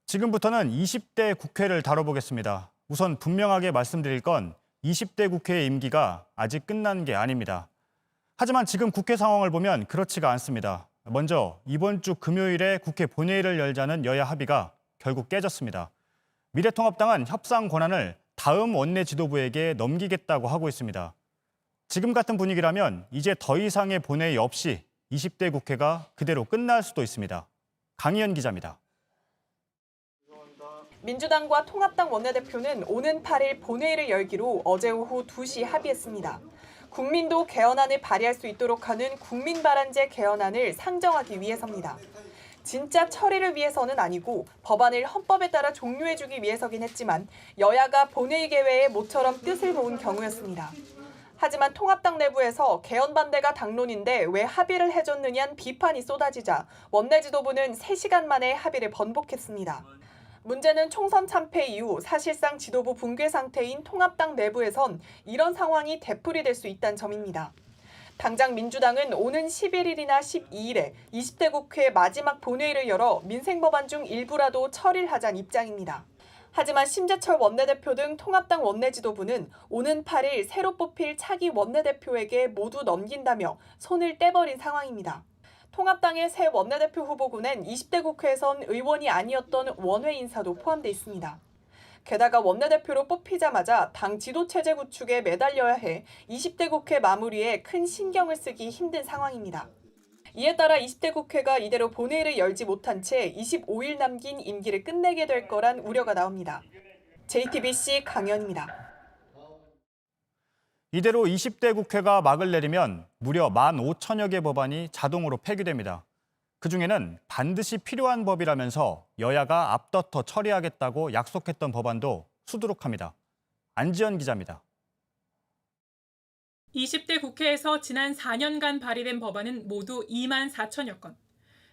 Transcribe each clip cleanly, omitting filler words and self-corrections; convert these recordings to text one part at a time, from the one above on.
지금부터는 20대 국회를 다뤄보겠습니다. 우선 분명하게 말씀드릴 건 20대 국회의 임기가 아직 끝난 게 아닙니다. 하지만 지금 국회 상황을 보면 그렇지가 않습니다. 먼저 이번 주 금요일에 국회 본회의를 열자는 여야 합의가 결국 깨졌습니다. 미래통합당은 협상 권한을 다음 원내 지도부에게 넘기겠다고 하고 있습니다. 지금 같은 분위기라면 이제 더 이상의 본회의 없이 20대 국회가 그대로 끝날 수도 있습니다. 강희연 기자입니다. 민주당과 통합당 원내대표는 오는 8일 본회의를 열기로 어제 오후 2시 합의했습니다. 국민도 개헌안을 발의할 수 있도록 하는 국민발안제 개헌안을 상정하기 위해서입니다. 진짜 처리를 위해서는 아니고 법안을 헌법에 따라 종료해주기 위해서긴 했지만 여야가 본회의 개회에 모처럼 뜻을 모은 경우였습니다. 하지만 통합당 내부에서 개헌 반대가 당론인데 왜 합의를 해줬느냐는 비판이 쏟아지자 원내 지도부는 3시간 만에 합의를 번복했습니다. 문제는 총선 참패 이후 사실상 지도부 붕괴 상태인 통합당 내부에선 이런 상황이 되풀이될 수 있다는 점입니다. 당장 민주당은 오는 11일이나 12일에 20대 국회 마지막 본회의를 열어 민생법안 중 일부라도 처리를 하자는 입장입니다. 하지만 심재철 원내대표 등 통합당 원내지도부는 오는 8일 새로 뽑힐 차기 원내대표에게 모두 넘긴다며 손을 떼버린 상황입니다. 통합당의 새 원내대표 후보군엔 20대 국회에선 의원이 아니었던 원외 인사도 포함돼 있습니다. 게다가 원내대표로 뽑히자마자 당 지도체제 구축에 매달려야 해 20대 국회 마무리에 큰 신경을 쓰기 힘든 상황입니다. 이에 따라 20대 국회가 이대로 본회의를 열지 못한 채 25일 남긴 임기를 끝내게 될 거란 우려가 나옵니다. JTBC 강연입니다. 이대로 20대 국회가 막을 내리면 무려 15,000여 개 법안이 자동으로 폐기됩니다. 그중에는 반드시 필요한 법이라면서 여야가 앞다퉈 처리하겠다고 약속했던 법안도 수두룩합니다. 안지연 기자입니다. 20대 국회에서 지난 4년간 발의된 법안은 모두 24,000여 건.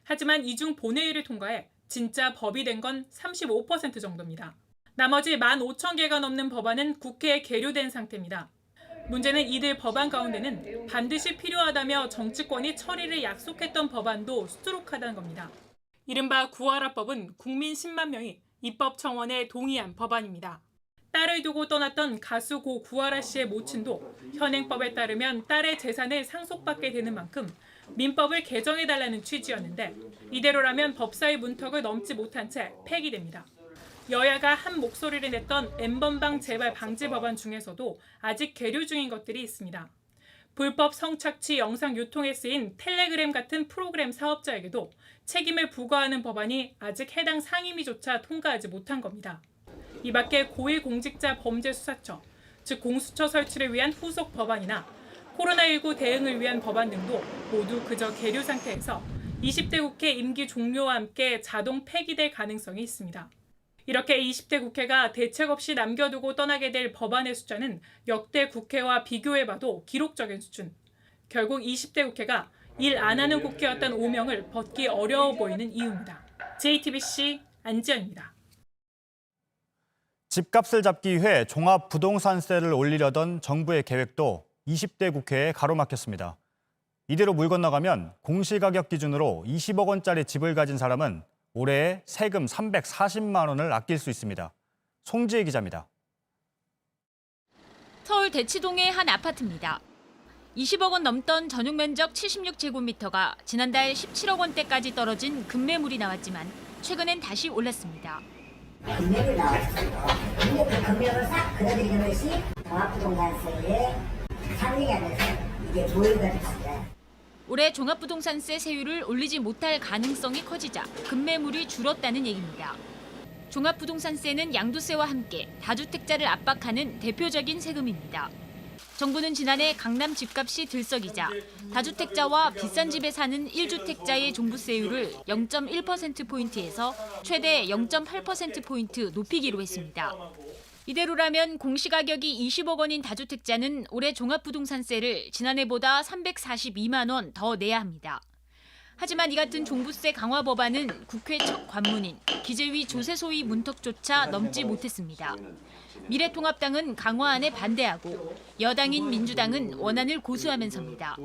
하지만 이 중 본회의를 통과해 진짜 법이 된 건 35% 정도입니다. 나머지 15,000개가 넘는 법안은 국회에 계류된 상태입니다. 문제는 이들 법안 가운데는 반드시 필요하다며 정치권이 처리를 약속했던 법안도 수두룩하다는 겁니다. 이른바 구하라법은 국민 10만 명이 입법 청원에 동의한 법안입니다. 딸을 두고 떠났던 가수 고 구하라 씨의 모친도 현행법에 따르면 딸의 재산을 상속받게 되는 만큼 민법을 개정해달라는 취지였는데 이대로라면 법사위 문턱을 넘지 못한 채 폐기됩니다. 여야가 한 목소리를 냈던 N번방 재발 방지 법안 중에서도 아직 계류 중인 것들이 있습니다. 불법 성착취 영상 유통에 쓰인 텔레그램 같은 프로그램 사업자에게도 책임을 부과하는 법안이 아직 해당 상임위조차 통과하지 못한 겁니다. 이 밖에 고위공직자 범죄수사처, 즉 공수처 설치를 위한 후속 법안이나 코로나19 대응을 위한 법안 등도 모두 그저 계류 상태에서 20대 국회 임기 종료와 함께 자동 폐기될 가능성이 있습니다. 이렇게 20대 국회가 대책 없이 남겨두고 떠나게 될 법안의 숫자는 역대 국회와 비교해봐도 기록적인 수준. 결국 20대 국회가 일 안 하는 국회였던 오명을 벗기 어려워 보이는 이유입니다. JTBC 안지연입니다. 집값을 잡기 위해 종합부동산세를 올리려던 정부의 계획도 20대 국회에 가로막혔습니다. 이대로 물 건너가면 공시가격 기준으로 20억 원짜리 집을 가진 사람은 올해 세금 340만 원을 아낄 수 있습니다. 송지혜 기자입니다. 서울 대치동의 한 아파트입니다. 20억 원 넘던 전용 면적 76제곱미터가 지난달 17억 원대까지 떨어진 급매물이 나왔지만 최근엔 다시 올랐습니다. 금매물이 나왔습니다. 근데 그 금매물을 싹 걷어들이는 것이 종합부동산세의 상승하면서 이게 보유가 됐습니다. 올해 종합부동산세 세율을 올리지 못할 가능성이 커지자 급매물이 줄었다는 얘기입니다. 종합부동산세는 양도세와 함께 다주택자를 압박하는 대표적인 세금입니다. 정부는 지난해 강남 집값이 들썩이자 다주택자와 비싼 집에 사는 1주택자의 종부세율을 0.1%포인트에서 최대 0.8%포인트 높이기로 했습니다. 이대로라면 공시가격이 20억 원인 다주택자는 올해 종합부동산세를 지난해보다 342만 원 더 내야 합니다. 하지만 이 같은 종부세 강화 법안은 국회 첫 관문인 기재위 조세소위 문턱조차 넘지 못했습니다. 미래통합당은 강화안에 반대하고 여당인 민주당은 원안을 고수하면서입니다.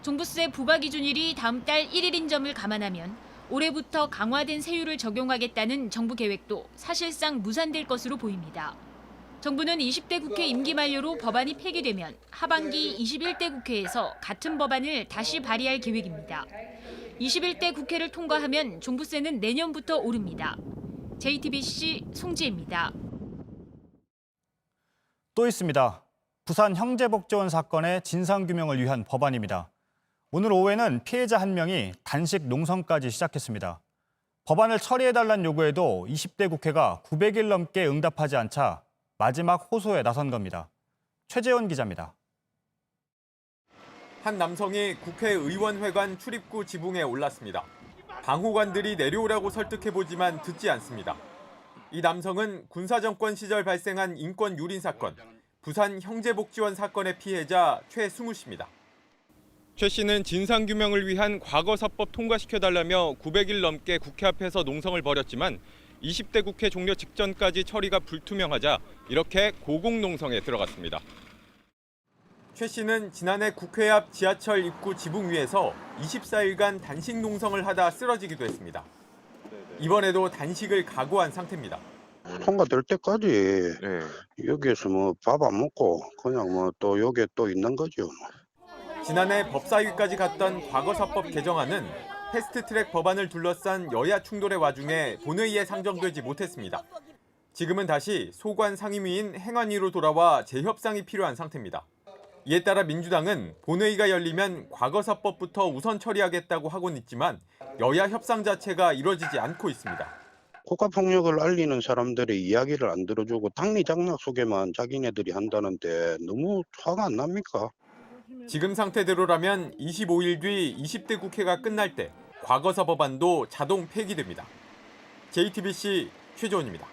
종부세 부과 기준일이 다음 달 1일인 점을 감안하면 올해부터 강화된 세율을 적용하겠다는 정부 계획도 사실상 무산될 것으로 보입니다. 정부는 20대 국회 임기 만료로 법안이 폐기되면 하반기 21대 국회에서 같은 법안을 다시 발의할 계획입니다. 21대 국회를 통과하면 종부세는 내년부터 오릅니다. JTBC 송지혜입니다. 또 있습니다. 부산 형제복지원 사건의 진상규명을 위한 법안입니다. 오늘 오후에는 피해자 한 명이 단식 농성까지 시작했습니다. 법안을 처리해달라는 요구에도 20대 국회가 900일 넘게 응답하지 않자 마지막 호소에 나선 겁니다. 최재원 기자입니다. 한 남성이 국회의원회관 출입구 지붕에 올랐습니다. 방호관들이 내려오라고 설득해보지만 듣지 않습니다. 이 남성은 군사정권 시절 발생한 인권 유린 사건, 부산 형제복지원 사건의 피해자 최승우 씨입니다. 최 씨는 진상규명을 위한 과거사법 통과시켜달라며 900일 넘게 국회 앞에서 농성을 벌였지만 20대 국회 종료 직전까지 처리가 불투명하자 이렇게 고공농성에 들어갔습니다. 최 씨는 지난해 국회 앞 지하철 입구 지붕 위에서 24일간 단식 농성을 하다 쓰러지기도 했습니다. 이번에도 단식을 각오한 상태입니다. 통과될 때까지 여기에서 뭐 밥 안 먹고 그냥 뭐 또 여기에 또 있는 거죠. 지난해 법사위까지 갔던 과거사법 개정안은 패스트트랙 법안을 둘러싼 여야 충돌의 와중에 본회의에 상정되지 못했습니다. 지금은 다시 소관 상임위인 행안위로 돌아와 재협상이 필요한 상태입니다. 이에 따라 민주당은 본회의가 열리면 과거사법부터 우선 처리하겠다고 하고는 있지만 여야 협상 자체가 이루어지지 않고 있습니다. 국가폭력을 알리는 사람들의 이야기를 안 들어주고 당리장nak 속에만 자기네들이 한다는데 너무 화가 안 납니까? 지금 상태대로라면 25일 뒤 20대 국회가 끝날 때 과거사 법안도 자동 폐기됩니다. JTBC 최재원입니다.